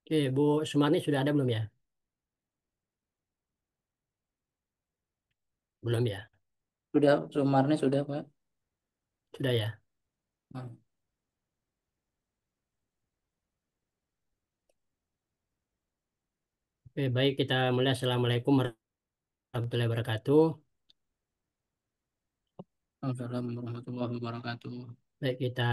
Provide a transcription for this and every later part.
Oke, Bu Sumarni sudah ada belum ya? Belum ya? Sudah, Sumarni sudah, Pak. Sudah ya? Hmm. Oke, baik kita mulai. Assalamualaikum warahmatullahi wabarakatuh. Assalamualaikum warahmatullahi wabarakatuh. Baik kita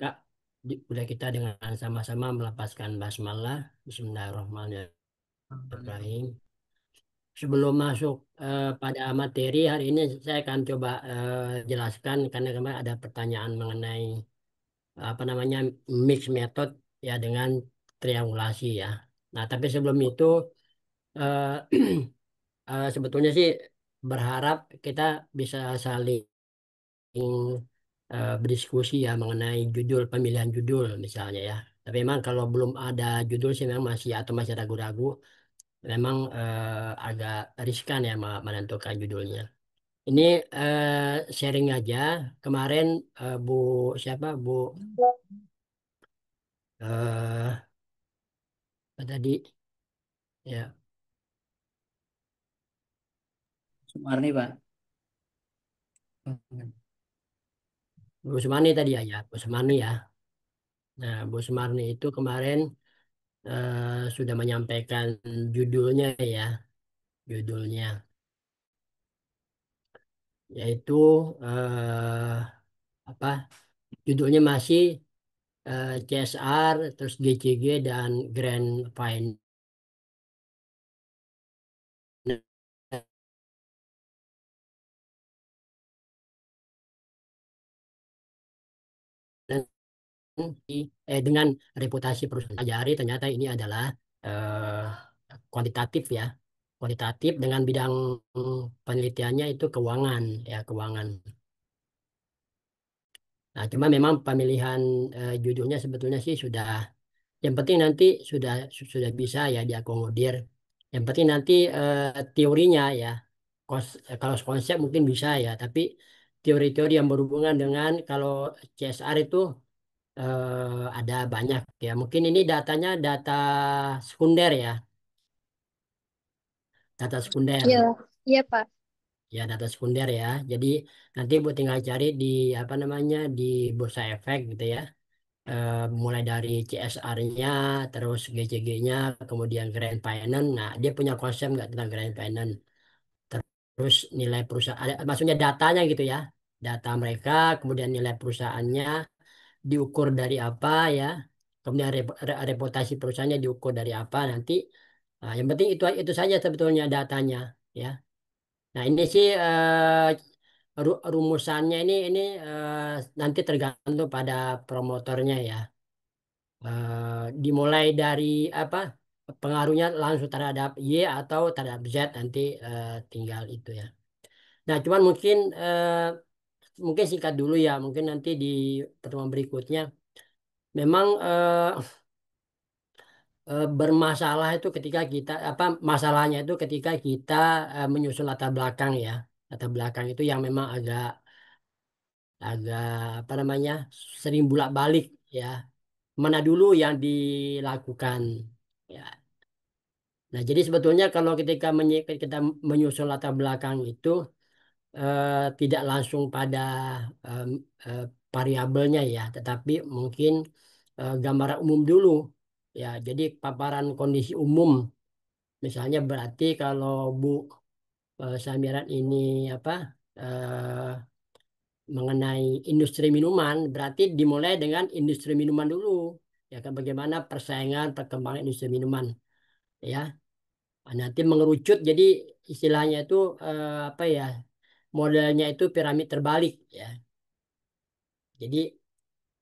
Kak, mulai kita dengan sama-sama melapaskan basmalah. Bismillahirrahmanirrahim. Sebelum masuk pada materi hari ini, saya akan coba jelaskan karena kemarin ada pertanyaan mengenai apa namanya mix method ya dengan triangulasi ya. Nah, tapi sebelum itu eh, sebetulnya sih berharap kita bisa saling berdiskusi ya mengenai judul pemilihan judul misalnya ya. Tapi memang kalau belum ada judul sih memang masih atau masih ragu-ragu, memang agak riskan ya menentukan judulnya. Ini sharing aja. Kemarin Bu siapa Bu apa tadi ya Sumarni, Pak. Hmm. Bu Sumani tadi ya Bu Sumani ya. Nah Bu Sumarni itu kemarin sudah menyampaikan judulnya ya, judulnya yaitu apa? Judulnya masih CSR, terus GCG dan Grand Final. Dengan reputasi perusahaan Ajari ternyata ini adalah eh, kuantitatif ya, kuantitatif dengan bidang penelitiannya itu keuangan ya keuangan. Nah, cuma memang pemilihan judulnya sebetulnya sih sudah. Yang penting nanti sudah bisa ya diakomodir. Yang penting nanti teorinya ya. Kalau konsep mungkin bisa ya, tapi teori-teori yang berhubungan dengan kalau CSR itu ada banyak ya. Mungkin ini datanya data sekunder ya, data Iya, sekunder. iya Pak. Ya, data sekunder ya. Jadi nanti buat tinggal cari di apa namanya di Bursa Efek gitu ya. Mulai dari CSR-nya, terus GCG-nya, kemudian Grand Finance. Nah, dia punya konsep nggak tentang Grand Finance? Terus nilai perusahaan, maksudnya datanya gitu ya. Data mereka, kemudian nilai perusahaannya diukur dari apa ya. Kemudian reputasi perusahaannya diukur dari apa nanti. Nah, yang penting itu saja sebetulnya datanya ya. Nah, ini sih rumusannya ini nanti tergantung pada promotornya ya. Dimulai dari apa pengaruhnya langsung terhadap Y atau terhadap Z nanti tinggal itu ya. Nah, cuman mungkin singkat dulu ya, mungkin nanti di pertemuan berikutnya memang bermasalah itu ketika kita apa masalahnya itu ketika kita menyusun latar belakang ya. Latar belakang itu yang memang agak agak apa namanya sering bolak-balik ya. Mana dulu yang dilakukan ya. Nah, jadi sebetulnya kalau kita menyusun latar belakang itu tidak langsung pada em, eh, variabelnya ya, tetapi mungkin gambaran umum dulu. Ya, jadi paparan kondisi umum. Misalnya berarti kalau Bu Samiran ini apa mengenai industri minuman, berarti dimulai dengan industri minuman dulu. Ya kan bagaimana persaingan perkembangan industri minuman ya. Nah, nanti mengerucut jadi istilahnya itu apa ya modelnya itu piramid terbalik ya. Jadi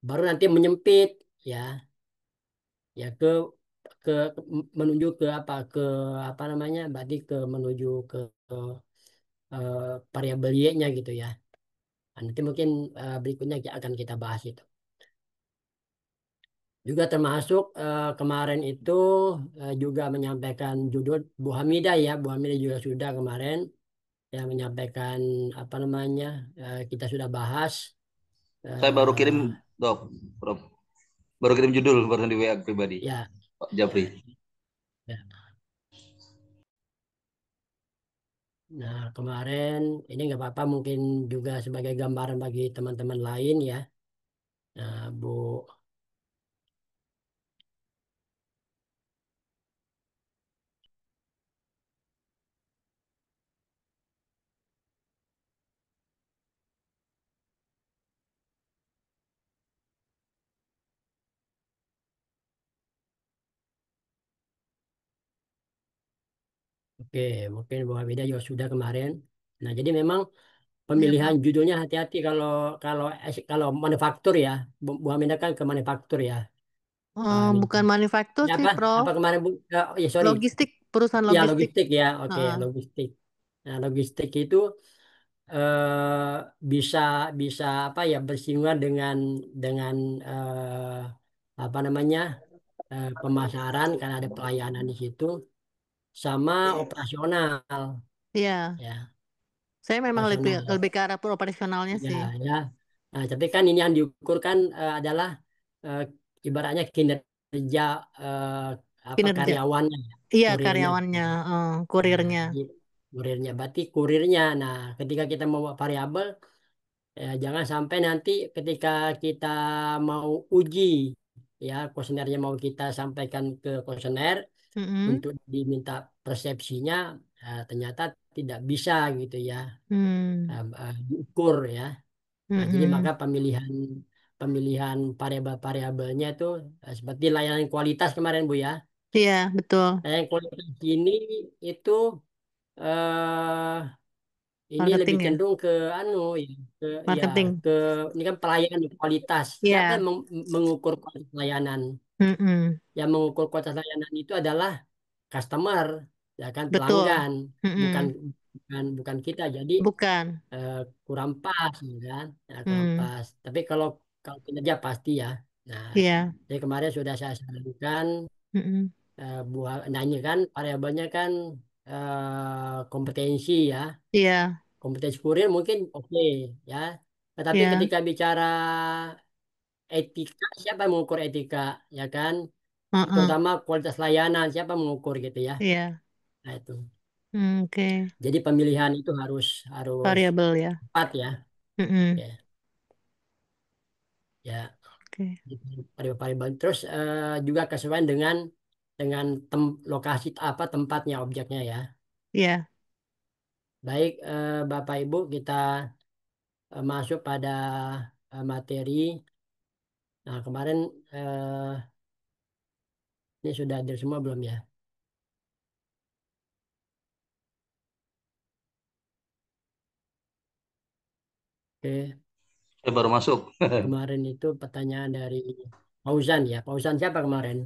baru nanti menyempit ya ya ke menuju ke apa namanya berarti menuju ke eh, variabel Y-nya gitu ya. Nah, nanti mungkin berikutnya akan kita bahas itu. Juga termasuk kemarin itu juga menyampaikan judul Bu Hamidah ya. Bu Hamidah juga sudah kemarin yang menyampaikan apa namanya kita sudah bahas Saya baru kirim, eh Dok, Prof. Baru kirim judul barusan di WA pribadi. ya Pak Jafri. Ya. Nah, kemarin ini nggak apa-apa mungkin juga sebagai gambaran bagi teman-teman lain ya. Nah, Bu, oke, mungkin Bu Hamidah juga sudah kemarin. Nah, jadi memang Ya, pemilihan Pak. judulnya hati-hati kalau kalau kalau manufaktur ya, Bu Hamidah kan ke manufaktur ya. Ini. Bukan manufaktur Ya, sih, apa Prof. kemarin Bu? Oh, ya sorry, Logistik, perusahaan ya logistik. logistik ya, oke Heeh. logistik. Nah, logistik itu bisa bisa apa ya bersinggungan dengan apa namanya pemasaran karena ada pelayanan di situ sama operasional Iya, ya saya memang lebih operasional lebih ke arah operasionalnya ya sih. ya. Nah, tapi kan ini yang diukur kan adalah eh, ibaratnya kinerja eh, apa Kinerja. karyawannya ya, Iya, kurirnya. karyawannya, Nah, kurirnya. jadi kurirnya berarti kurirnya. Nah, ketika kita mau variabel, ya, jangan sampai nanti ketika kita mau uji, ya kuesionernya mau kita sampaikan ke kuesioner Mm-mm. untuk diminta persepsinya, ternyata tidak bisa gitu ya, Hmm. diukur ya. Nah, jadi maka Mm-mm. pemilihan pemilihan variabel-variabelnya itu seperti layanan kualitas kemarin Bu ya. Iya, betul. Layanan kualitas ini itu eh ini lebih Marketing ya, cenderung ke anu ya, ke ya marketing. ke ini kan pelayanan kualitas. Siapa yang Iya. mengukur kualitas layanan? Mm-mm. Yang mengukur kualitas layanan itu adalah customer, ya kan Betul. pelanggan, bukan Mm-mm. bukan kita. Jadi Bukan. eh, kurang pas, ya kan? Ya, kurang Hmm. pas. Tapi kalau kalau kinerja pasti ya. Nah, Iya. jadi kemarin sudah saya sarankan Mm-mm. buah, nah ini kan variabelnya kan kompetensi ya. Iya. Kompetensi kurir mungkin oke ya. Tetapi Iya. ketika bicara etika, siapa yang mengukur etika, ya kan? Heeh. Terutama kualitas layanan, siapa yang mengukur gitu ya? Iya. Nah itu. Oke. Jadi pemilihan itu harus harus Variabel ya. tepat ya. Mm-mm. Ya, ya. Oke. Variabel. Terus juga kesesuaian dengan lokasi apa tempatnya objeknya ya. Iya. Baik Bapak Ibu, kita masuk pada materi. Nah kemarin ini sudah hadir semua belum ya? Oke. Saya baru masuk. Kemarin itu pertanyaan dari Fauzan ya. Fauzan siapa kemarin?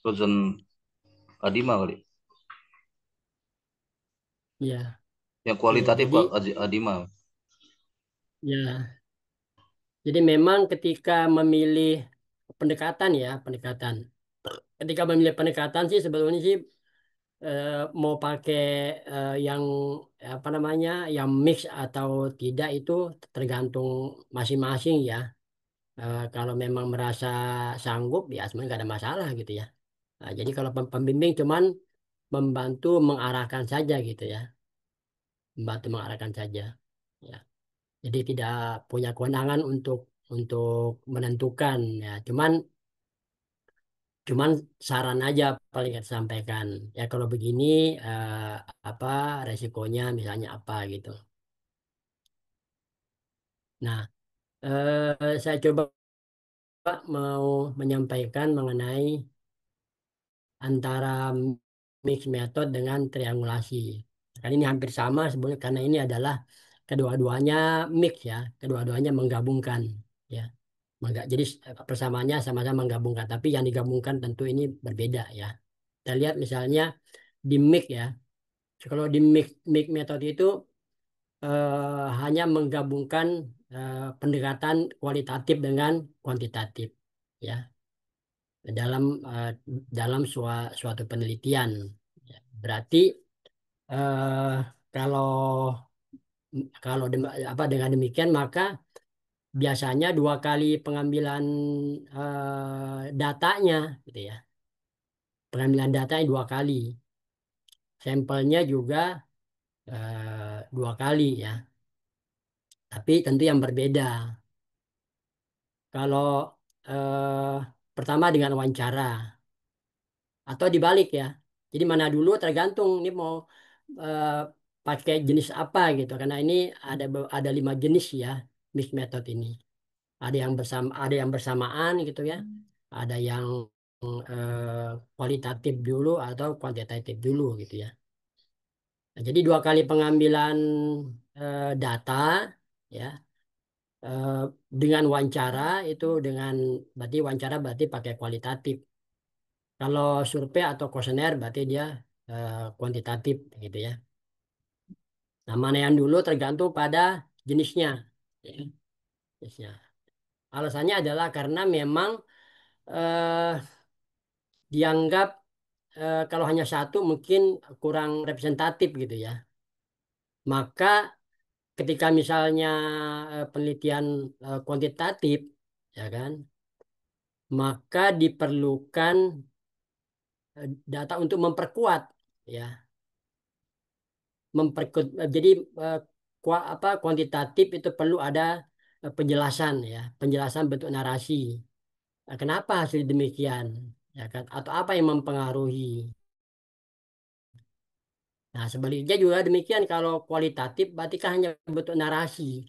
Susan Adima kali. Ya, Yang oke. kualitatif Jadi Pak Adima. ya, jadi memang ketika memilih pendekatan ya, pendekatan. Ketika memilih pendekatan sih sebetulnya sih eh, mau pakai yang apa namanya, yang mix atau tidak itu tergantung masing-masing ya. Kalau memang merasa sanggup ya sebenarnya nggak ada masalah gitu ya. Nah, jadi kalau pembimbing cuman membantu mengarahkan saja gitu ya, membantu mengarahkan saja. Ya. Jadi tidak punya kewenangan untuk menentukan ya. Cuman cuman saran aja paling saya sampaikan. Ya kalau begini apa resikonya misalnya apa gitu. Nah, saya coba mau menyampaikan mengenai antara mix method dengan triangulasi. Karena ini hampir sama sebenarnya karena ini adalah kedua-duanya mix ya, kedua-duanya menggabungkan ya. Jadi persamaannya sama-sama menggabungkan, tapi yang digabungkan tentu ini berbeda ya. Kita lihat misalnya di mix ya. Kalau di mix metode itu hanya menggabungkan pendekatan kualitatif dengan kuantitatif ya dalam suatu penelitian. Ya, berarti eh, kalau kalau apa dengan demikian maka biasanya dua kali pengambilan datanya gitu ya. pengambilan datanya 2 kali, sampelnya juga 2 kali ya, tapi tentu yang berbeda. Kalau eh, pertama dengan wawancara atau dibalik ya. Jadi mana dulu tergantung ini mau eh, pakai jenis apa gitu. Karena ini ada 5 jenis ya mixed method ini. Ada yang bersamaan gitu ya. Ada yang kualitatif dulu atau kuantitatif dulu gitu ya. Nah, jadi 2 kali pengambilan data ya, eh, dengan wawancara itu berarti wawancara berarti pakai kualitatif. Kalau survei atau kuesioner berarti dia kuantitatif gitu ya. Nah, mana yang dulu tergantung pada jenisnya. Ya, jenisnya. Alasannya adalah karena memang eh, dianggap kalau hanya satu mungkin kurang representatif gitu ya. Maka ketika misalnya penelitian kuantitatif, ya kan, maka diperlukan data untuk memperkuat ya. Jadi eh, kuantitatif itu perlu ada penjelasan ya, penjelasan bentuk narasi. Kenapa hasil demikian, ya kan? Atau apa yang mempengaruhi? Nah, sebaliknya juga demikian kalau kualitatif berarti kan hanya bentuk narasi.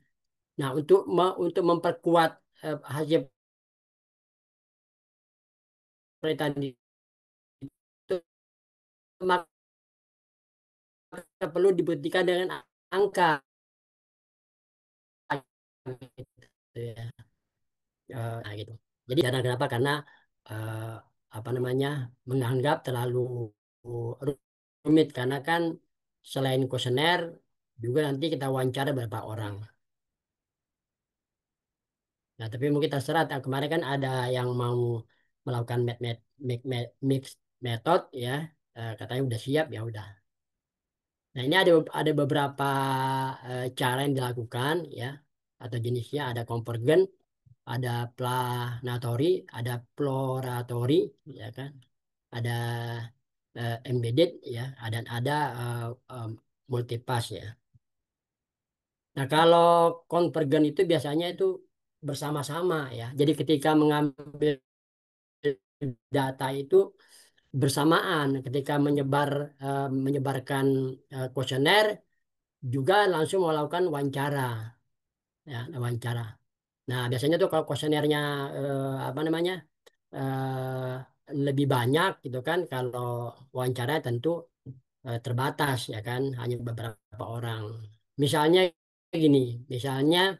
Nah, untuk memperkuat hasil penelitian itu maka perlu dibuktikan dengan angka gitu ya. Nah, gitu. Jadi karena kenapa? Karena eh, apa namanya menganggap terlalu rumit karena kan selain kuesioner juga nanti kita wawancara beberapa orang. Nah, tapi mungkin terserah. Kemarin kan ada yang mau melakukan mix method ya. Katanya udah siap ya udah. Nah, ini ada beberapa cara yang dilakukan ya atau jenisnya ada convergen, ada planatori, ada ploratory, ya kan, ada embedded ya, dan ada multipass ya. Nah, kalau convergen itu biasanya itu bersama-sama ya. Jadi ketika mengambil data itu bersamaan, ketika menyebarkan kuesioner juga langsung melakukan wawancara ya, wawancara. Nah, biasanya tuh kalau kuesionernya apa namanya lebih banyak gitu kan, kalau wawancara tentu terbatas ya kan, hanya beberapa orang. Misalnya gini, misalnya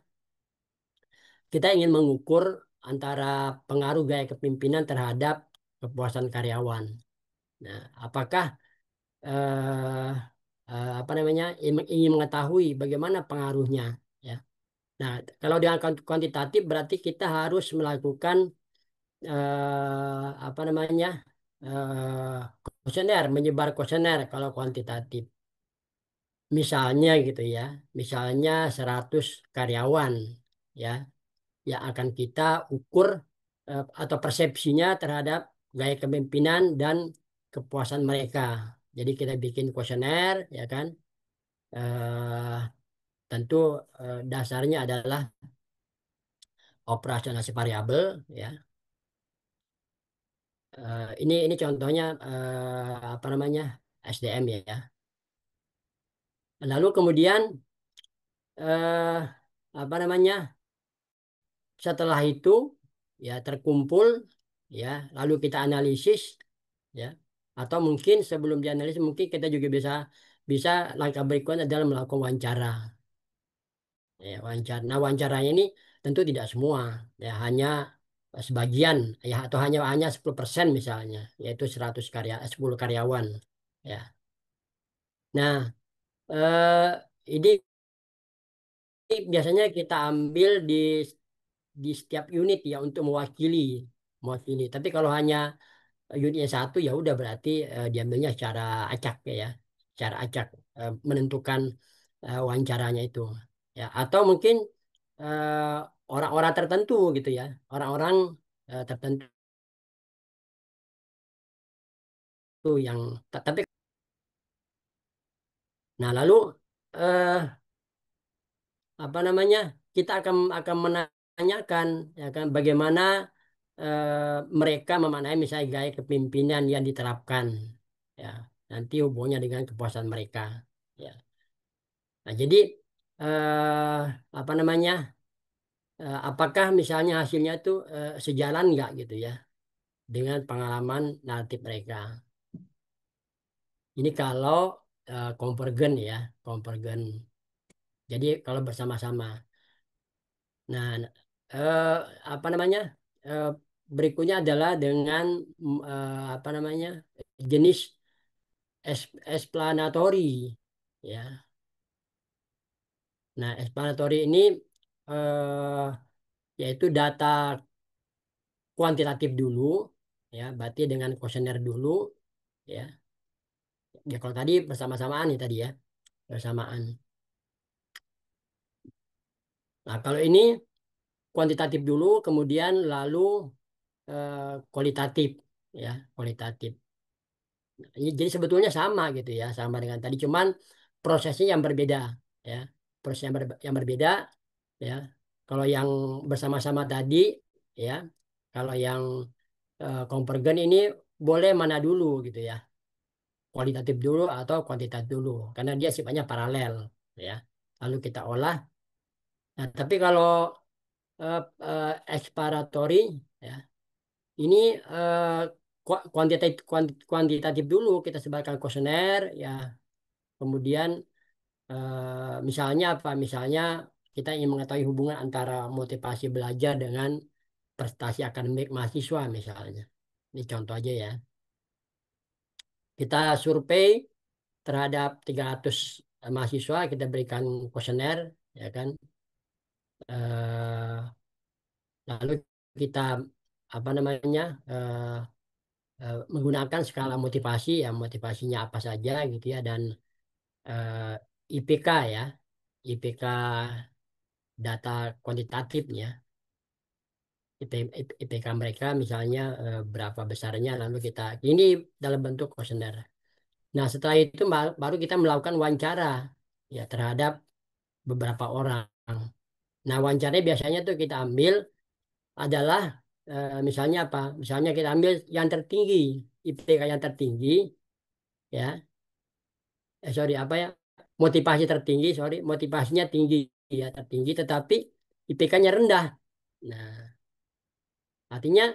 kita ingin mengukur antara pengaruh gaya kepemimpinan terhadap kepuasan karyawan. Nah, apakah eh, apa namanya ingin mengetahui bagaimana pengaruhnya ya. Nah, kalau dengan kuantitatif berarti kita harus melakukan apa namanya kuesioner, menyebar kuesioner kalau kuantitatif. Misalnya gitu ya, misalnya 100 karyawan ya yang akan kita ukur atau persepsinya terhadap gaya kepemimpinan dan kepuasan mereka. Jadi kita bikin kuesioner ya kan. Eh, tentu dasarnya adalah operasionalisasi variabel ya. Ini contohnya apa namanya SDM ya. Lalu kemudian eh, apa namanya setelah itu ya terkumpul ya, lalu kita analisis ya. Atau mungkin sebelum dianalisis mungkin kita juga bisa bisa langkah berikutnya adalah melakukan wawancara. Ya, wawancara. Nah, wawancaranya ini tentu tidak semua ya, hanya sebagian ya, atau hanya 10% misalnya, yaitu 10 karyawan ya. Nah, ini biasanya kita ambil di setiap unit ya untuk mewakili. Tapi kalau hanya unitnya satu ya udah berarti diambilnya secara acak ya, secara acak menentukan wawancaranya itu. Ya, atau mungkin eh, orang-orang tertentu gitu ya, orang-orang tertentu Itu yang tapi nah lalu eh, apa namanya kita akan menanyakan ya kan bagaimana mereka memaknai misalnya gaya kepemimpinan yang diterapkan ya nanti hubungannya dengan kepuasan mereka ya. Nah jadi apa namanya apakah misalnya hasilnya itu sejalan nggak gitu ya dengan pengalaman naratif mereka. Ini kalau konvergen ya, konvergen. Jadi kalau bersama-sama. Nah, eh, apa namanya? eh, Berikutnya adalah dengan apa namanya? Jenis explanatory ya. Nah, explanatory ini eh, yaitu data kuantitatif dulu ya, berarti dengan kuesioner dulu ya. Ya kalau tadi bersama-samaan nih tadi ya, bersamaan. Nah, kalau ini kuantitatif dulu, kemudian lalu kualitatif, ya, kualitatif. Jadi sebetulnya sama gitu ya, sama dengan tadi, cuman prosesnya yang berbeda, ya, proses yang berbeda, ya. Kalau yang bersama-sama tadi, ya, kalau yang konvergen ini boleh mana dulu gitu ya, kualitatif dulu atau kuantitatif dulu, karena dia sifatnya paralel, ya. Lalu kita olah. Nah, tapi kalau exploratory ya ini kuantitatif kuantitatif dulu kita sebarkan kuesioner ya kemudian misalnya apa misalnya kita ingin mengetahui hubungan antara motivasi belajar dengan prestasi akademik mahasiswa misalnya ini contoh aja ya kita survei terhadap 300 mahasiswa kita berikan kuesioner ya kan. Eh, Lalu kita apa namanya menggunakan skala motivasi ya motivasinya apa saja gitu ya dan eh, IPK ya IPK data kuantitatifnya IPK mereka misalnya berapa besarnya lalu kita ini dalam bentuk kuesioner. Nah setelah itu baru kita melakukan wawancara ya terhadap beberapa orang. Nah wawancaranya biasanya tuh kita ambil adalah misalnya apa? Misalnya kita ambil yang tertinggi, IPK yang tertinggi, ya, sorry apa ya? Motivasi tertinggi, sorry, motivasinya tinggi, ya tertinggi, tetapi IPK-nya rendah. Nah, artinya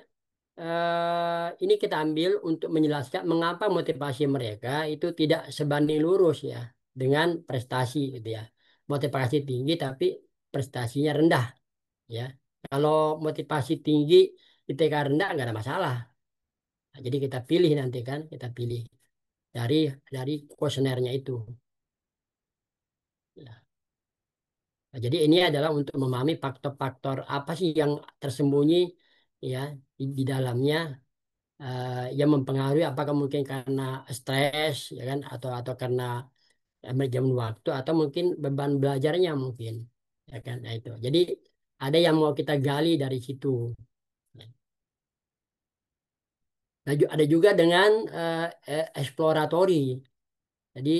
ini kita ambil untuk menjelaskan mengapa motivasi mereka itu tidak sebanding lurus ya dengan prestasi gitu ya. Motivasi tinggi tapi prestasinya rendah, ya. Kalau motivasi tinggi, IPK rendah nggak ada masalah. Nah, jadi kita pilih nanti kan, kita pilih dari dari kuesionernya itu. Ya. Nah, jadi ini adalah untuk memahami faktor-faktor apa sih yang tersembunyi ya di dalamnya yang mempengaruhi apakah mungkin karena stres ya kan atau karena manajemen waktu atau mungkin beban belajarnya mungkin ya kan. Nah itu. Jadi ada yang mau kita gali dari situ. Nah, ada juga dengan exploratory. Jadi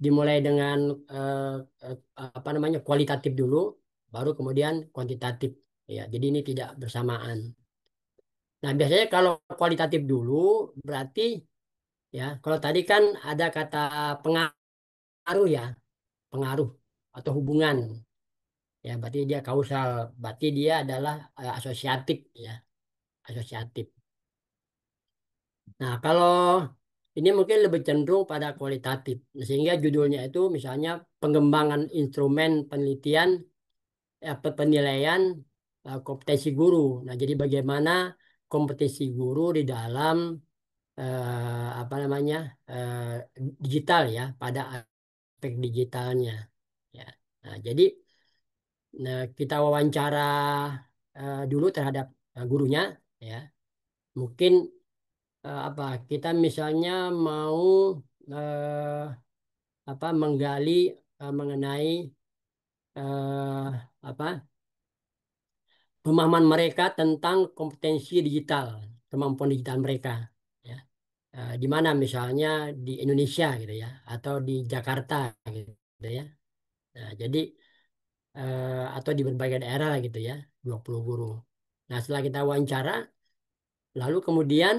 dimulai dengan eh, eh, apa namanya kualitatif dulu, baru kemudian kuantitatif. Ya, jadi ini tidak bersamaan. Nah, biasanya kalau kualitatif dulu berarti ya, kalau tadi kan ada kata pengaruh ya, pengaruh atau hubungan. Ya, berarti dia kausal. Berarti dia adalah asosiatif ya, asosiatif. Nah, kalau ini mungkin lebih cenderung pada kualitatif, sehingga judulnya itu misalnya pengembangan instrumen penelitian, penilaian kompetensi guru. Nah, jadi bagaimana kompetensi guru di dalam apa namanya digital ya, pada aspek digitalnya. Ya. Nah, jadi kita wawancara dulu terhadap gurunya, ya. Mungkin apa kita misalnya mau eh, apa menggali mengenai eh, apa pemahaman mereka tentang kompetensi digital, kemampuan digital mereka. Ya. di mana misalnya di Indonesia gitu ya, atau di Jakarta gitu ya. Nah, jadi atau di berbagai daerah lah gitu ya, 20 guru. Nah, setelah kita wawancara, lalu kemudian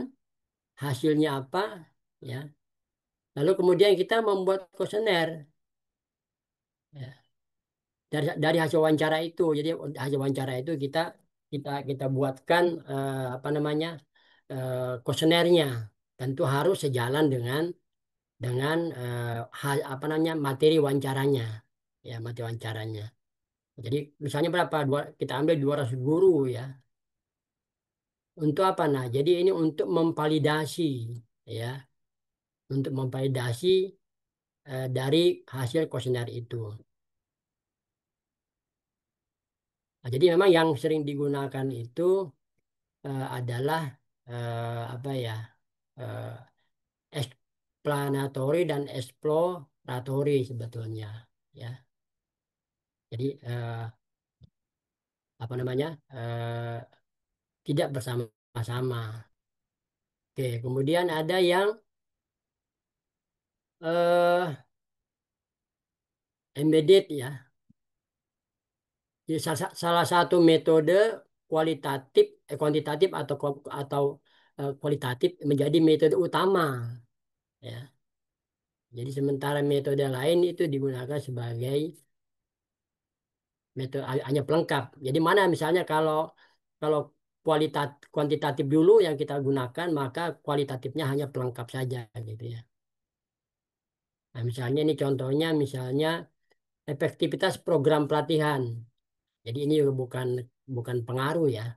hasilnya apa ya? Lalu kemudian kita membuat kuesioner ya. Dari hasil wawancara itu. Jadi hasil wawancara itu kita buatkan apa namanya? Kuesionernya. Tentu harus sejalan dengan apa namanya? Materi wawancaranya. Ya, materi wawancaranya. Jadi misalnya berapa? Kita ambil 200 guru ya. Untuk apa? Nah, jadi ini untuk memvalidasi ya, untuk memvalidasi dari hasil kuesioner itu. Nah, jadi memang yang sering digunakan itu adalah apa ya, eh, explanatory dan exploratory sebetulnya ya. Jadi apa namanya, tidak bersama-sama. Oke, kemudian ada yang eh, embedded ya. Jadi salah satu metode kuantitatif atau kualitatif menjadi metode utama ya. Jadi sementara metode lain itu digunakan sebagai metode hanya pelengkap. Jadi mana misalnya kalau kalau kuantitatif dulu yang kita gunakan, maka kualitatifnya hanya pelengkap saja gitu ya. Nah, misalnya ini contohnya misalnya efektivitas program pelatihan. Jadi ini juga bukan bukan pengaruh ya.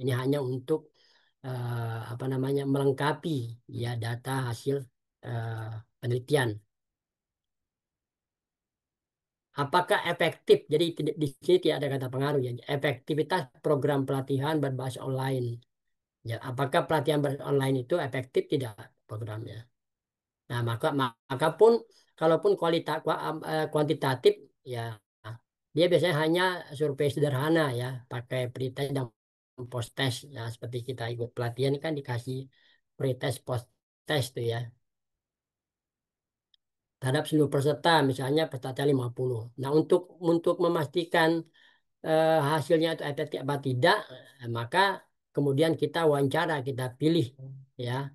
Ini hanya untuk apa namanya, melengkapi ya data hasil eh, penelitian. Apakah efektif? Jadi di sini tidak ada kata pengaruh ya. Efektivitas program pelatihan berbasis online. Ya, apakah pelatihan berbasis online itu efektif tidak programnya? Nah, maka pun kalaupun kuantitatif ya, dia biasanya hanya survei sederhana ya, pakai pretest dan post test. Nah, seperti kita ikut pelatihan kan dikasih pretest post test tuh ya. Terhadap seluruh peserta, misalnya peserta 50. Nah, untuk memastikan hasilnya itu efektif apa tidak, maka kemudian kita wawancara, kita pilih ya,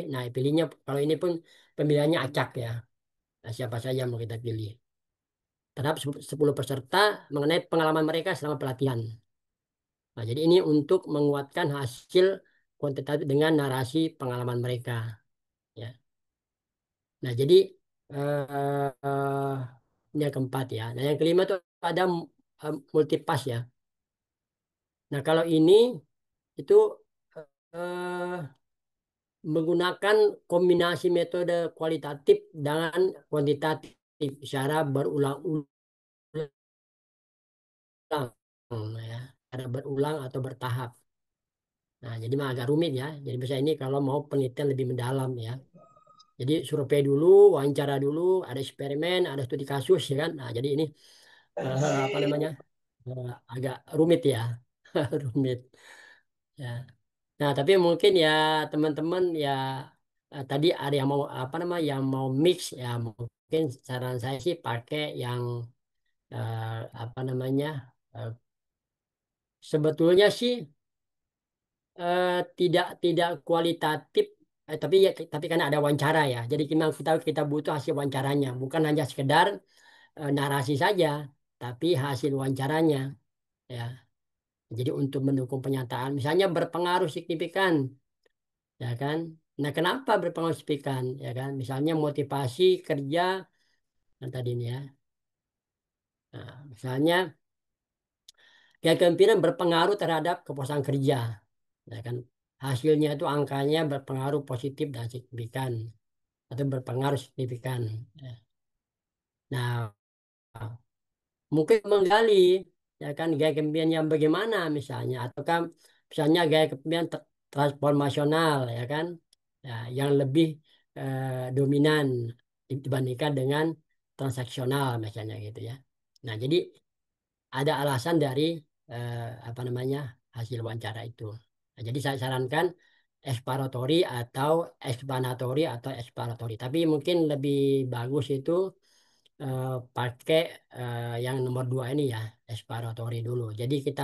nah pilihnya kalau ini pun pemilihannya acak ya. Nah, siapa saja yang mau kita pilih terhadap 10 peserta mengenai pengalaman mereka selama pelatihan. Nah, jadi ini untuk menguatkan hasil kuantitatif dengan narasi pengalaman mereka ya. Nah, jadi ini yang keempat ya. Nah, yang kelima itu ada multipass ya. Nah, kalau ini itu eh, menggunakan kombinasi metode kualitatif dengan kuantitatif secara berulang-ulang ya, secara berulang atau bertahap. Nah, jadi mah agak rumit ya. Jadi bisa ini kalau mau penelitian lebih mendalam ya. Jadi survei dulu, wawancara dulu, ada eksperimen, ada studi kasus ya kan. Nah, jadi ini apa namanya, agak rumit ya, rumit. Ya. Nah, tapi mungkin ya teman-teman ya tadi ada yang mau apa nama yang mau mix ya, mungkin saran saya sih pakai yang eh, apa namanya, eh, sebetulnya sih eh, tidak kualitatif, tapi karena ada wawancara ya. Jadi kita butuh hasil wawancaranya, bukan hanya sekedar narasi saja, tapi hasil wawancaranya ya. Jadi untuk mendukung pernyataan, misalnya berpengaruh signifikan ya kan. Nah, kenapa berpengaruh signifikan ya kan? Misalnya motivasi kerja yang tadi ini ya. Nah, misalnya kepemimpinan berpengaruh terhadap kepuasan kerja ya kan. Hasilnya itu angkanya berpengaruh positif dan signifikan atau berpengaruh signifikan. Ya. Nah, mungkin menggali ya kan gaya kepemimpinan yang bagaimana misalnya, ataukah misalnya gaya kepemimpinan transformasional ya kan, ya, yang lebih dominan dibandingkan dengan transaksional misalnya gitu ya. Nah, jadi ada alasan dari apa namanya hasil wawancara itu. Nah, jadi saya sarankan exploratory atau explanatory atau exploratory. Tapi mungkin lebih bagus itu eh, pakai yang nomor dua ini ya, exploratory dulu. Jadi kita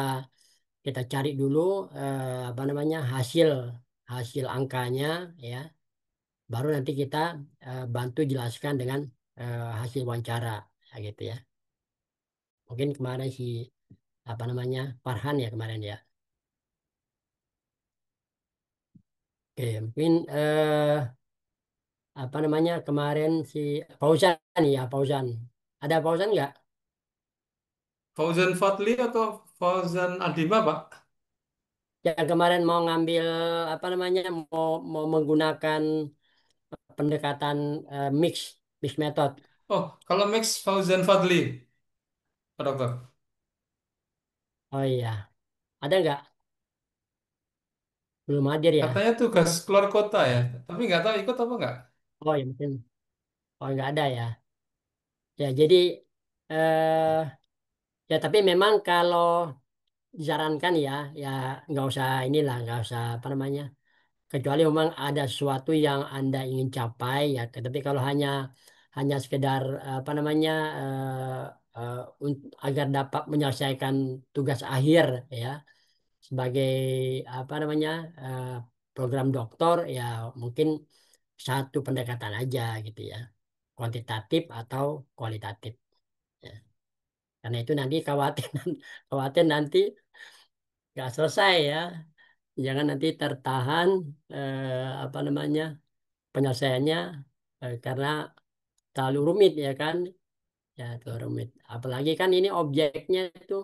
kita cari dulu apa namanya hasil hasil angkanya ya, baru nanti kita bantu jelaskan dengan hasil wawancara ya gitu ya. Mungkin kemarin si apa namanya Farhan ya kemarin ya. Oke, mungkin apa namanya kemarin si Fauzan ya Fauzan. Ada Fauzan nggak? Fauzan Fadli atau Fauzan Adima, Pak? Yang kemarin mau ngambil apa namanya mau mau menggunakan pendekatan mix mix method. Oh, kalau mix Fauzan Fadli, Pak Dokter. Oh iya, ada nggak? Belum hadir ya? Katanya tugas keluar kota ya, tapi nggak tahu ikut apa nggak. Oh ya mungkin. Oh nggak ada ya. Ya jadi eh ya tapi memang kalau disarankan ya ya nggak usah inilah nggak usah apa namanya kecuali memang ada sesuatu yang Anda ingin capai ya tapi kalau hanya hanya sekedar apa namanya agar dapat menyelesaikan tugas akhir ya sebagai apa namanya eh, program doktor ya mungkin satu pendekatan aja gitu ya kuantitatif atau kualitatif ya. Karena itu nanti khawatir khawatir nanti nggak selesai ya jangan nanti tertahan apa namanya penyelesaiannya karena terlalu rumit ya kan ya terlalu rumit apalagi kan ini objeknya itu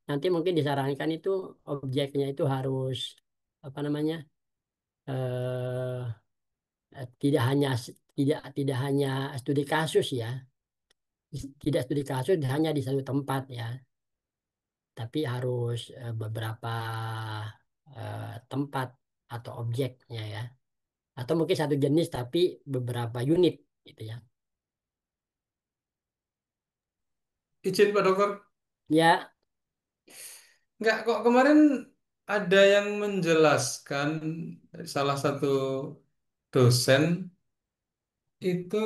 nanti mungkin disarankan itu objeknya itu harus apa namanya tidak hanya tidak tidak hanya studi kasus ya tidak studi kasus hanya di satu tempat ya tapi harus beberapa tempat atau objeknya ya atau mungkin satu jenis tapi beberapa unit gitu ya Izin Pak Dokter. ya Nggak kok kemarin ada yang menjelaskan dari salah satu dosen itu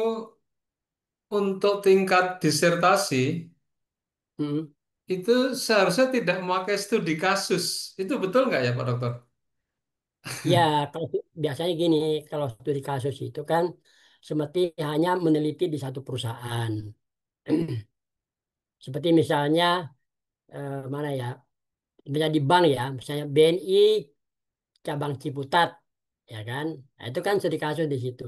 untuk tingkat disertasi mm, itu seharusnya tidak memakai studi kasus. Itu betul nggak ya Pak Dokter? ya kalau biasanya gini kalau studi kasus itu kan seperti hanya meneliti di satu perusahaan seperti misalnya mana ya misalnya di bank ya misalnya BNI cabang Ciputat ya kan nah, itu kan studi kasus di situ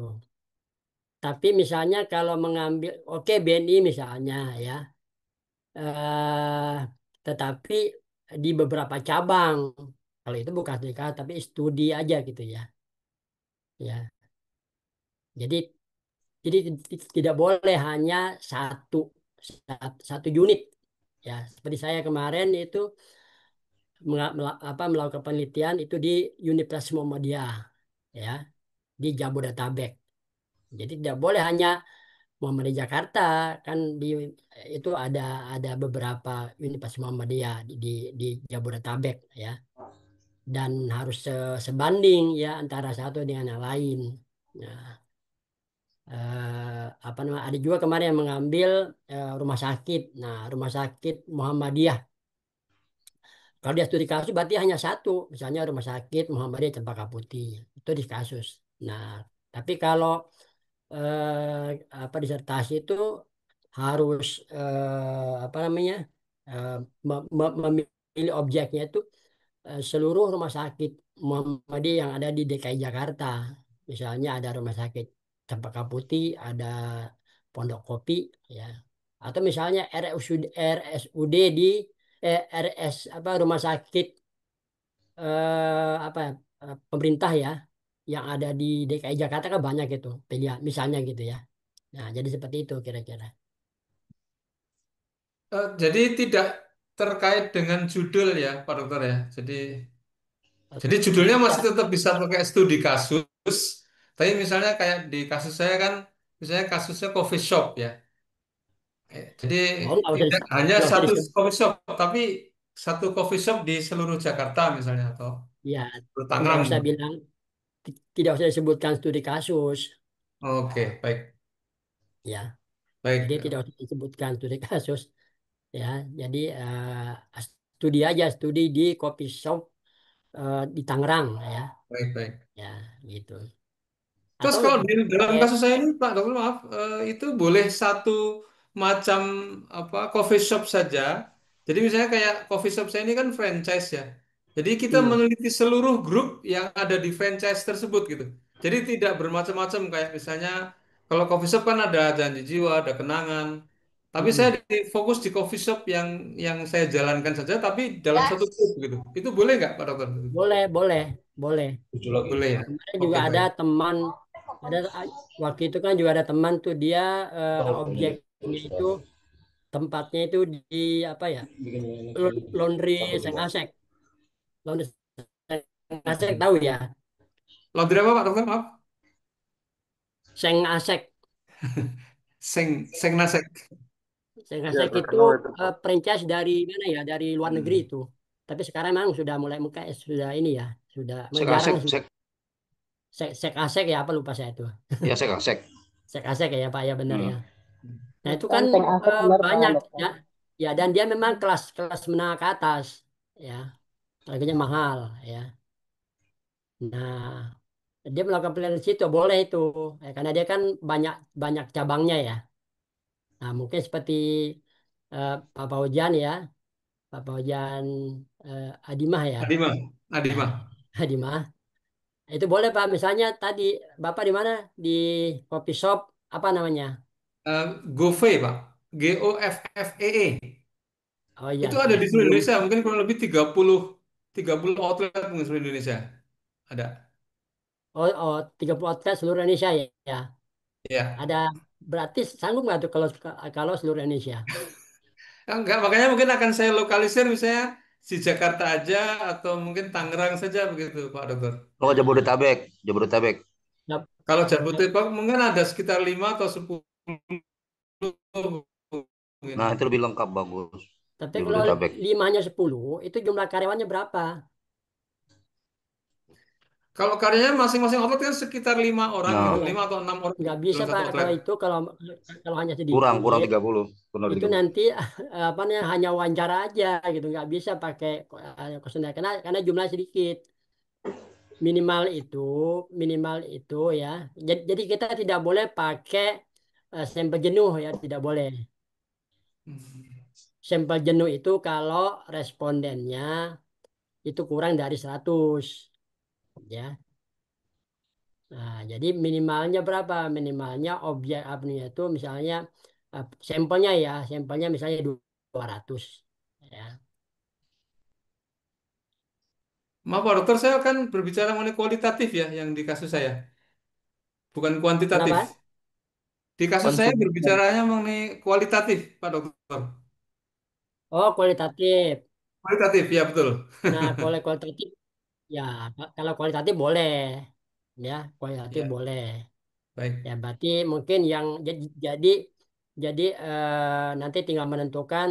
tapi misalnya kalau mengambil oke BNI misalnya ya eh, tetapi di beberapa cabang kalau itu bukan studi kasus tapi studi aja gitu ya ya jadi jadi tidak boleh hanya satu satu unit ya seperti saya kemarin itu melakukan penelitian itu di Universitas Muhammadiyah ya di Jabodetabek jadi tidak boleh hanya Muhammadiyah Jakarta kan di itu ada beberapa Universitas Muhammadiyah di Jabodetabek ya dan harus sebanding ya antara satu dengan yang lain. Nah, apa namanya? Ada juga kemarin yang mengambil rumah sakit. Nah, rumah sakit Muhammadiyah. Kalau dia studi kasus berarti hanya satu, misalnya rumah sakit Muhammadiyah Cempaka Putih itu di kasus. Nah, tapi kalau apa disertasi itu harus apa namanya memilih objeknya itu seluruh rumah sakit Muhammadiyah yang ada di DKI Jakarta. Misalnya ada rumah sakit Cempaka Putih, ada Pondok Kopi, ya. Atau misalnya RSUD di RS apa rumah sakit apa ya, pemerintah ya yang ada di DKI Jakarta kan banyak itu pilihan misalnya gitu ya. Nah, jadi seperti itu kira-kira. Jadi tidak terkait dengan judul ya Pak Dokter ya. Jadi judulnya masih Tidak, tetap bisa pakai studi kasus. Tapi misalnya kayak di kasus saya kan, misalnya kasusnya coffee shop ya. Jadi oh, tidak hanya nggak usah satu disebut. coffee shop, tapi satu coffee shop di seluruh Jakarta misalnya atau Ya, seluruh nggak Tangerang. usah bilang tidak usah disebutkan studi kasus, Oke, baik, ya. Jadi baik, tidak usah disebutkan studi kasus, ya. Jadi studi aja, studi di coffee shop di Tangerang, ya, baik, baik. ya, gitu. Terus Atau kalau di dalam pakai, kasus saya ini, Pak Dokter, maaf, itu boleh satu macam apa coffee shop saja. Jadi misalnya kayak coffee shop saya ini kan franchise ya. Jadi kita hmm, meneliti seluruh grup yang ada di franchise tersebut gitu. Jadi tidak bermacam-macam kayak misalnya kalau coffee shop kan ada janji jiwa, ada kenangan. Tapi saya hmm. fokus di coffee shop yang saya jalankan saja, tapi dalam satu grup gitu. Itu boleh nggak, Pak Dokter? Boleh, boleh, boleh. Boleh ya. Kemarin juga Oke, ada baik. teman, ada waktu itu kan juga ada teman tuh dia objeknya itu tempatnya itu di apa ya, laundry Seng Asek, laundry Seng Asek tahu ya, Laundry apa, Pak Dokter? Maaf. Seng Asek, Seng Nasek. Seng Ya, Asek itu terkenal itu, Pak. franchise dari mana ya, dari luar negeri Hmm. itu. Tapi sekarang memang sudah mulai muka, sudah ini ya, sudah jarang Sekasek, sih. Sek Asek ya, apa lupa saya itu. ya sekasek. Sek Asek ya Pak ya, benar ya. Hmm. Nah itu Kan kan Seng Asep benar Pak banyak Dokter. ya, ya, dan dia memang kelas menengah ke atas, ya, harganya mahal, ya. Nah, dia melakukan penelitian di situ boleh itu, ya, karena dia kan banyak banyak cabangnya ya. Nah mungkin seperti Pak Paujan ya, Pak Paujan Adimah ya, Adima. ya, Adima. Adimah. Itu boleh Pak. Misalnya tadi Bapak di mana, di coffee shop apa namanya? GoFe, Pak. GOFFEE. Oh iya, Itu ada ya di seluruh sebelum, Indonesia. Mungkin kurang lebih 30 outlet mungkin seluruh Indonesia. Ada. oh 30 outlet seluruh Indonesia ya. Ya. Ya. Ada, berarti sanggup nggak tuh kalau kalau seluruh Indonesia? Enggak, makanya mungkin akan saya lokalisir misalnya di Jakarta aja atau mungkin Tangerang saja begitu, Pak Dokter. Oh, Nah, Jabodetabek, Jabodetabek. nggak- Kalau nggak- Jabodetabek mungkin ada sekitar 5 atau 10 Nah, mungkin. itu lebih lengkap, bagus. tapi kalau Jabodetabek. limanya 10, itu jumlah karyawannya berapa? Kalau karyanya masing-masing outlet kan sekitar 5 orang gitu, Nah, Nggak, 5 atau 6 orang nggak gitu bisa dalam satu Pak outlet. kalau itu, kalau hanya kurang sedikit, 30, kurang itu 30. nanti apa namanya, hanya wawancara aja gitu, nggak bisa pakai questionnaire karena jumlah sedikit. Minimal itu, minimal itu ya. Jadi kita tidak boleh pakai sampel jenuh ya, tidak boleh. Hmm. Sampel jenuh itu kalau respondennya itu kurang dari 100, ya. Nah, jadi minimalnya berapa? Minimalnya objek apnya itu misalnya sampelnya ya, sampelnya misalnya 200, ya. Maaf Pak Dokter, saya akan berbicara mengenai kualitatif ya yang di kasus saya, bukan kuantitatif. Kenapa? Di kasus saya Konsumsi. berbicaranya mengenai kualitatif, Pak Dokter. Oh, kualitatif. Kualitatif, ya betul. Nah, kalau kualitatif ya, kalau kualitatif boleh, ya, kualitatif Ya, boleh. Ya, baik. berarti mungkin yang jadi nanti tinggal menentukan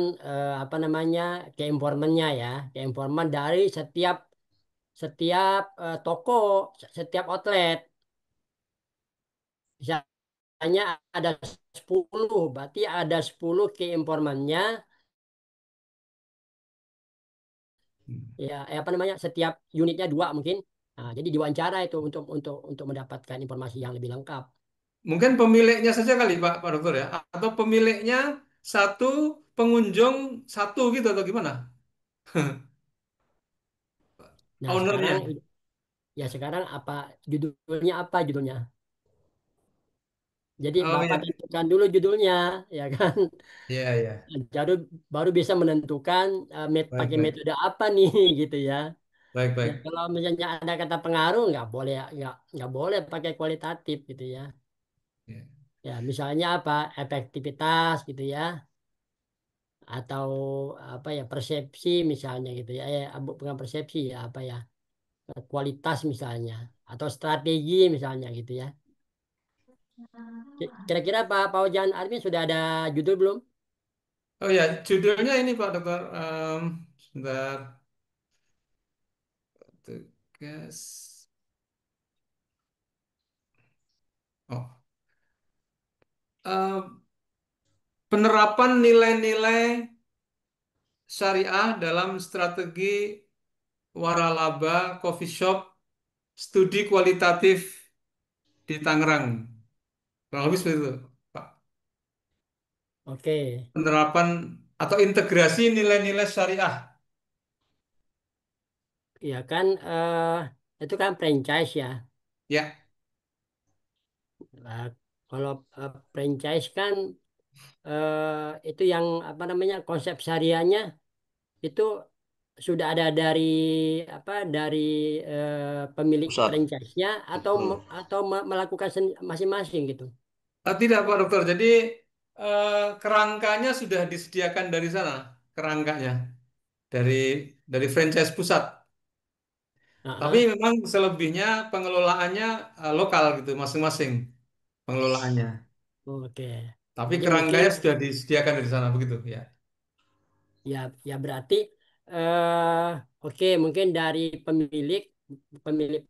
apa namanya, keinformannya ya, keinforman dari setiap setiap toko, setiap outlet. Misalnya ada 10, berarti ada 10 keinformannya, ya, apa namanya, setiap unitnya dua mungkin. Nah, jadi diwawancara itu untuk mendapatkan informasi yang lebih lengkap. Mungkin pemiliknya saja kali Pak Dokter ya, atau pemiliknya satu, pengunjung satu gitu atau gimana? Nah, sekarang, Ownernya. ya, sekarang apa judulnya, apa judulnya? Jadi Oh Bapak ya, tentukan dulu judulnya, ya kan? iya iya. Baru baru bisa menentukan Baik pakai baik metode apa nih, gitu ya. baik Ya baik. kalau misalnya ada kata pengaruh, nggak boleh pakai kualitatif gitu ya. Ya. Ya misalnya apa, efektivitas gitu ya, atau apa ya, persepsi misalnya gitu ya. Bukan persepsi ya, apa ya, kualitas misalnya, atau strategi misalnya gitu ya. Kira-kira Pak Ujan Armin sudah ada judul belum? Oh ya, judulnya ini Pak Dokter. Sebentar. Tugas. Oh. Eh, Penerapan nilai-nilai syariah dalam strategi waralaba coffee shop studi kualitatif di Tangerang. Kurang lebih seperti itu, Pak. Oke, Penerapan atau integrasi nilai-nilai syariah. ya kan itu kan franchise ya. Ya, Nah, kalau franchise kan itu yang apa namanya konsep syariahnya itu sudah ada dari apa dari pemilik Pusat. franchise-nya atau Hmm. melakukan masing-masing gitu. Tidak Pak Dokter. Jadi kerangkanya sudah disediakan dari sana, kerangkanya dari franchise pusat. Tapi Heeh. memang selebihnya pengelolaannya lokal gitu, masing-masing pengelolaannya. Oke. Tapi Jadi mungkin kerangkanya sudah disediakan dari sana begitu ya. ya ya berarti oke mungkin dari pemilik pemilik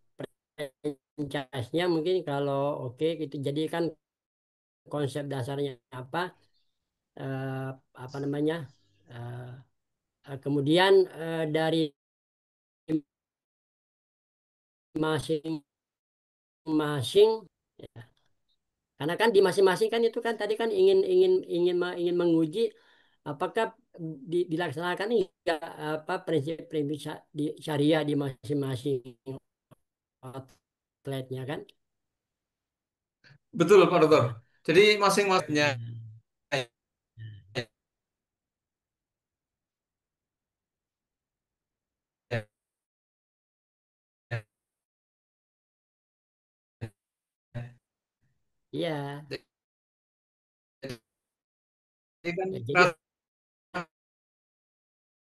franchise-nya mungkin kalau oke gitu jadi kan konsep dasarnya apa eh, apa namanya eh, kemudian dari masing-masing karena kan di masing-masing kan itu kan tadi kan ingin menguji apakah dilaksanakan enggak apa prinsip-prinsip di syariah di masing-masing outletnya kan. Betul Pak Dokter. Ya. Jadi masing-masingnya Ya. Iya. jadi kan Ya, jadi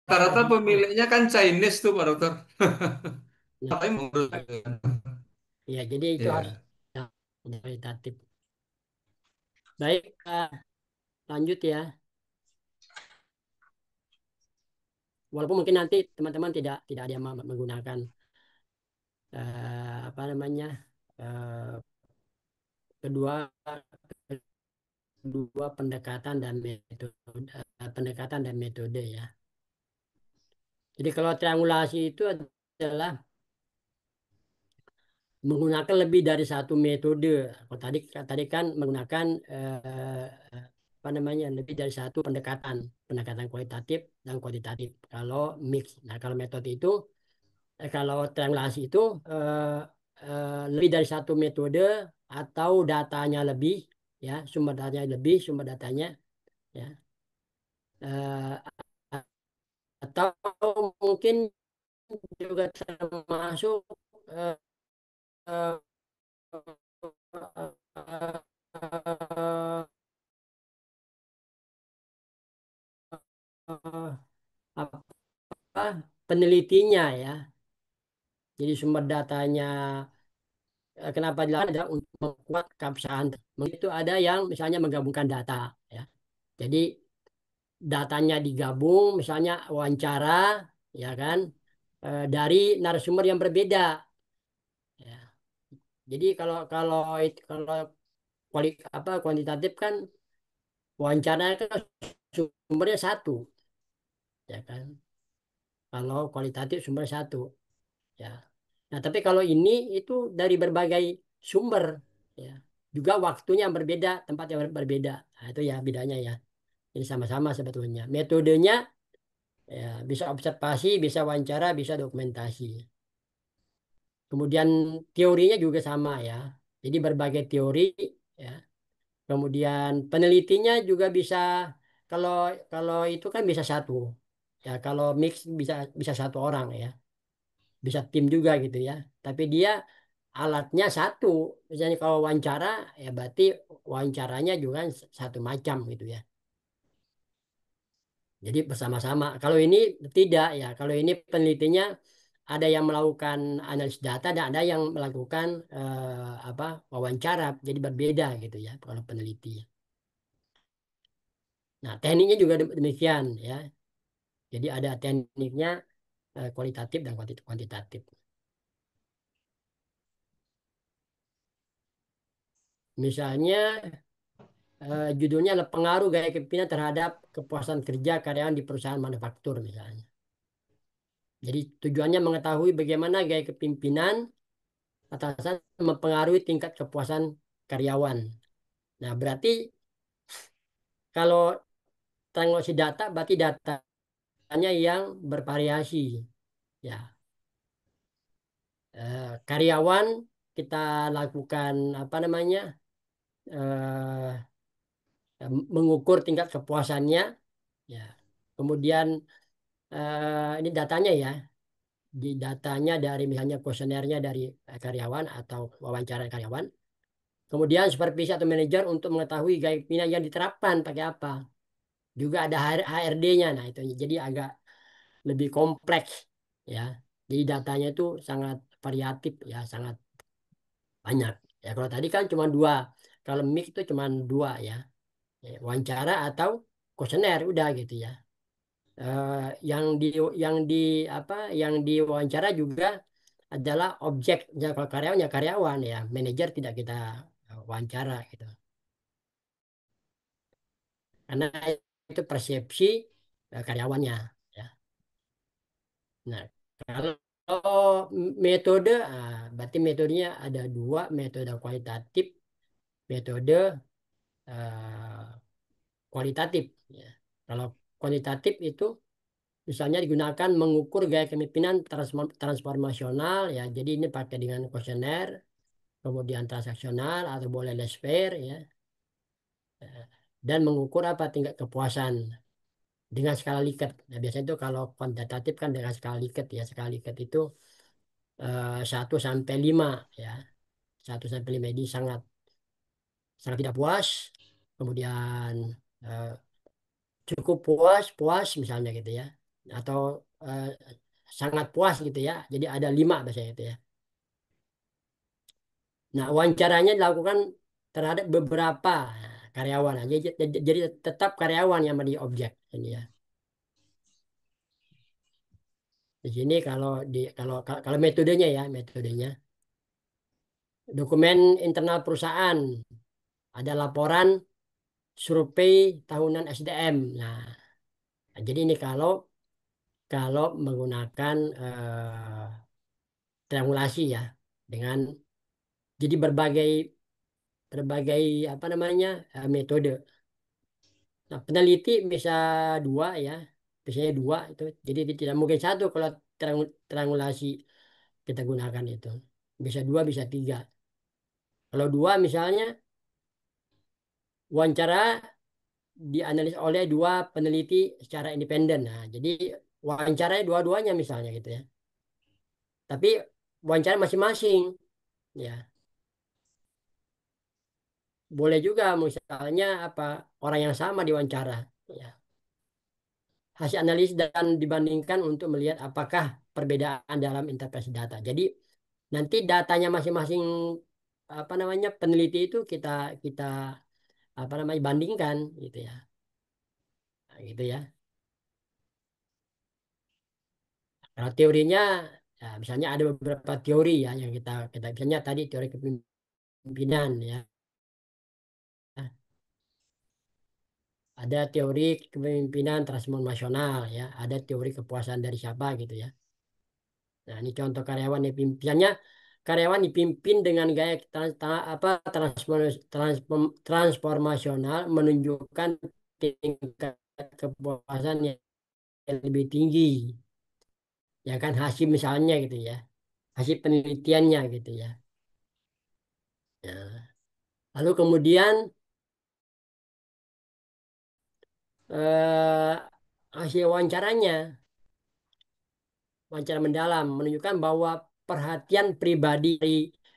rata-rata gimana? pemiliknya kan Chinese tuh Pak Dokter. Nah, Tapi ya, ya, jadi itu harus ya. ya, kualitatif. Baik, lanjut ya. Walaupun mungkin nanti teman-teman tidak ada yang menggunakan apa namanya eh, kedua kedua pendekatan dan metode ya. Jadi kalau triangulasi itu adalah menggunakan lebih dari satu metode. Kalau tadi tadi kan menggunakan apa namanya lebih dari satu pendekatan kualitatif dan kuantitatif. Kalau mix, nah kalau metode itu kalau triangulasi itu eh, lebih dari satu metode atau datanya lebih, ya sumber datanya ya. Eh, atau mungkin juga termasuk eh, eh, apa penelitinya ya. Jadi sumber datanya kenapa dilakukan adalah untuk memperkuat keabsahan. Itu ada yang misalnya menggabungkan data ya. Jadi datanya digabung misalnya wawancara ya kan dari narasumber yang berbeda ya. Jadi kalau kalau kalau kuantitatif kan wawancaranya kan sumbernya satu ya kan. Kalau kualitatif sumber satu ya. Nah, tapi kalau ini itu dari berbagai sumber ya. Juga waktunya yang berbeda, tempat yang berbeda. Nah, itu ya bedanya ya. Jadi sama-sama sebetulnya. Metodenya ya bisa observasi, bisa wawancara, bisa dokumentasi. Kemudian teorinya juga sama ya. Jadi berbagai teori ya. Kemudian penelitinya juga bisa kalau kalau itu kan bisa satu. Ya, kalau mix bisa bisa satu orang ya. Bisa tim juga gitu ya. Tapi dia alatnya satu. Misalnya kalau wawancara ya berarti wawancaranya juga satu macam gitu ya. Jadi bersama-sama. Kalau ini tidak ya. Kalau ini penelitinya ada yang melakukan analisis data dan ada yang melakukan apa wawancara. Jadi berbeda gitu ya kalau peneliti. Nah, tekniknya juga demikian ya. Jadi ada tekniknya kualitatif dan kuantitatif. Misalnya judulnya adalah pengaruh gaya kepemimpinan terhadap kepuasan kerja karyawan di perusahaan manufaktur misalnya. Jadi tujuannya mengetahui bagaimana gaya kepemimpinan atasan mempengaruhi tingkat kepuasan karyawan. Nah, berarti kalau teknologi data, berarti datanya yang bervariasi. Ya, karyawan kita lakukan apa namanya mengukur tingkat kepuasannya. Ya, kemudian ini datanya ya, di datanya dari misalnya kuesionernya dari karyawan atau wawancara karyawan. Kemudian supervisi atau manajer untuk mengetahui gaya kepemimpinan yang diterapkan pakai apa. Juga ada HRD-nya. Nah, itu jadi agak lebih kompleks ya. Jadi datanya itu sangat variatif ya, sangat banyak. Ya kalau tadi kan cuma dua. Kalau mix itu cuma dua ya. Wawancara atau kuesioner udah gitu ya. Eh, yang di yang di apa yang diwawancara juga adalah objek ya, kalau karyawan ya karyawan ya, manajer tidak kita wawancara gitu. Karena itu persepsi karyawannya ya. Nah, kalau metode, berarti metodenya ada dua, metode kualitatif, metode eh, kualitatif. Ya. Kalau kualitatif itu misalnya digunakan mengukur gaya kepemimpinan transformasional, ya. Jadi ini pakai dengan kuesioner, kemudian transaksional atau boleh laissez-faire, ya. Dan mengukur apa tingkat kepuasan dengan skala Likert. Nah, biasanya itu kalau kuantitatif kan dengan skala Likert ya. Skala Likert itu 1 sampai 5 ya. 1 sampai 5 ini sangat sangat tidak puas, kemudian eh, cukup puas, puas misalnya gitu ya, atau eh, sangat puas gitu ya. Jadi ada 5 biasanya itu ya. Nah, wawancaranya dilakukan terhadap beberapa karyawan. Nah, jadi tetap karyawan yang menjadi objek ini ya. Di sini kalau metodenya ya, metodenya dokumen internal perusahaan, ada laporan survei tahunan SDM. Nah, jadi ini kalau kalau menggunakan triangulasi ya, dengan jadi berbagai berbagai apa namanya metode. Nah, peneliti bisa dua ya, biasanya dua itu. Jadi tidak mungkin satu kalau triangulasi kita gunakan itu. Bisa dua, bisa tiga. Kalau dua misalnya wawancara dianalisis oleh dua peneliti secara independen. Nah, jadi wawancaranya dua-duanya misalnya gitu ya. Tapi wawancara masing-masing ya. Boleh juga misalnya apa orang yang sama diwawancara ya. Hasil analisis dan dibandingkan untuk melihat apakah perbedaan dalam interpretasi data. Jadi nanti datanya masing-masing apa namanya peneliti itu kita kita apa namanya bandingkan gitu ya. Nah, gitu ya. Kalau teorinya ya, misalnya ada beberapa teori ya yang kita kita misalnya tadi teori kepemimpinan ya. Ada teori kepemimpinan transformasional ya, ada teori kepuasan dari siapa gitu ya. Nah, ini contoh karyawan misalnya karyawan dipimpin dengan gaya transformasional menunjukkan tingkat kepuasan yang lebih tinggi. Ya kan hasil misalnya gitu ya. Hasil penelitiannya gitu ya. Nah, lalu kemudian eh, hasil wawancaranya wawancara mendalam menunjukkan bahwa perhatian pribadi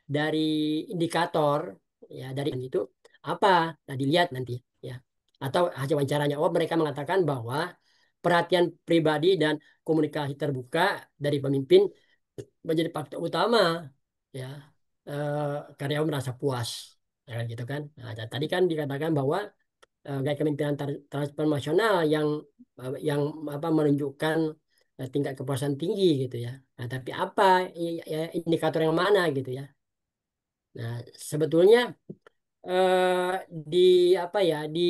dari indikator ya dari itu apa, nah dilihat nanti ya, atau hasil wawancaranya oh mereka mengatakan bahwa perhatian pribadi dan komunikasi terbuka dari pemimpin menjadi faktor utama ya karyawan merasa puas ya kan gitu kan. Nah, tadi kan dikatakan bahwa gaya kepemimpinan transformasional yang apa menunjukkan tingkat kepuasan tinggi gitu ya. Nah, tapi apa indikator yang mana gitu ya. Nah, sebetulnya eh, di apa ya di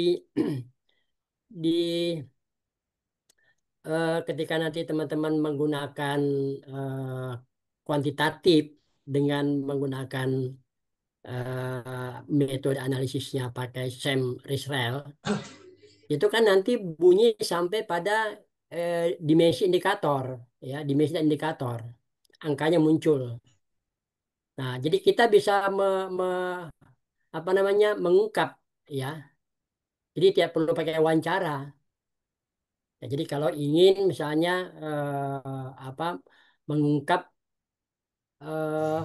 ketika nanti teman-teman menggunakan kuantitatif dengan menggunakan metode analisisnya pakai Sam Rizal, itu kan nanti bunyi sampai pada eh, dimensi indikator, ya, dimensi indikator, angkanya muncul. Nah, jadi kita bisa apa namanya mengungkap, ya. Jadi tidak perlu pakai wawancara. Ya, jadi kalau ingin misalnya apa mengungkap eh,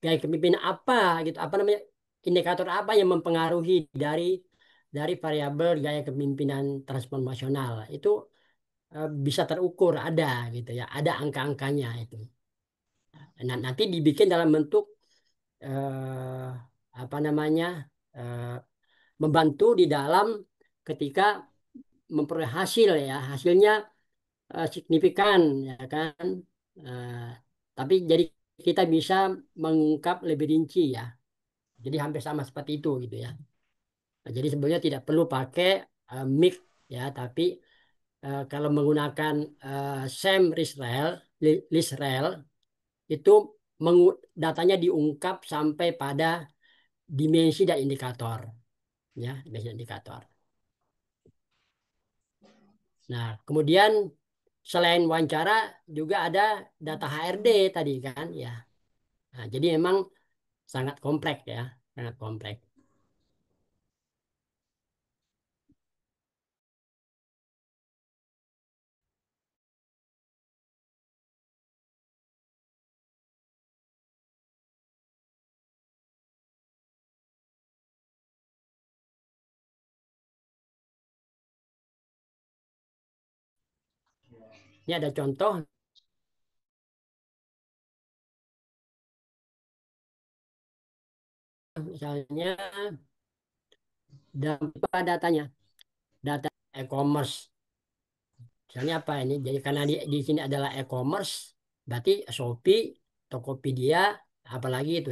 gaya kepemimpinan apa gitu, apa namanya indikator apa yang mempengaruhi dari variabel gaya kepemimpinan transformasional itu bisa terukur ada gitu ya, ada angka-angkanya itu. Nah, nanti dibikin dalam bentuk eh, apa namanya eh, membantu di dalam ketika memperoleh hasil ya, hasilnya signifikan ya kan. Eh, tapi jadi kita bisa mengungkap lebih rinci ya. Jadi hampir sama seperti itu gitu ya. Nah, jadi sebenarnya tidak perlu pakai mic ya, tapi kalau menggunakan SEM Lisrel, Lisrel itu datanya diungkap sampai pada dimensi dan indikator ya, dimensi dan indikator. Nah, kemudian selain wawancara juga ada data HRD tadi kan ya. Nah, jadi memang sangat kompleks ya, sangat kompleks. Ini ada contoh, misalnya dapat datanya, data e-commerce. Misalnya apa ini? Jadi karena di sini adalah e-commerce, berarti Shopee, Tokopedia, apalagi itu ya.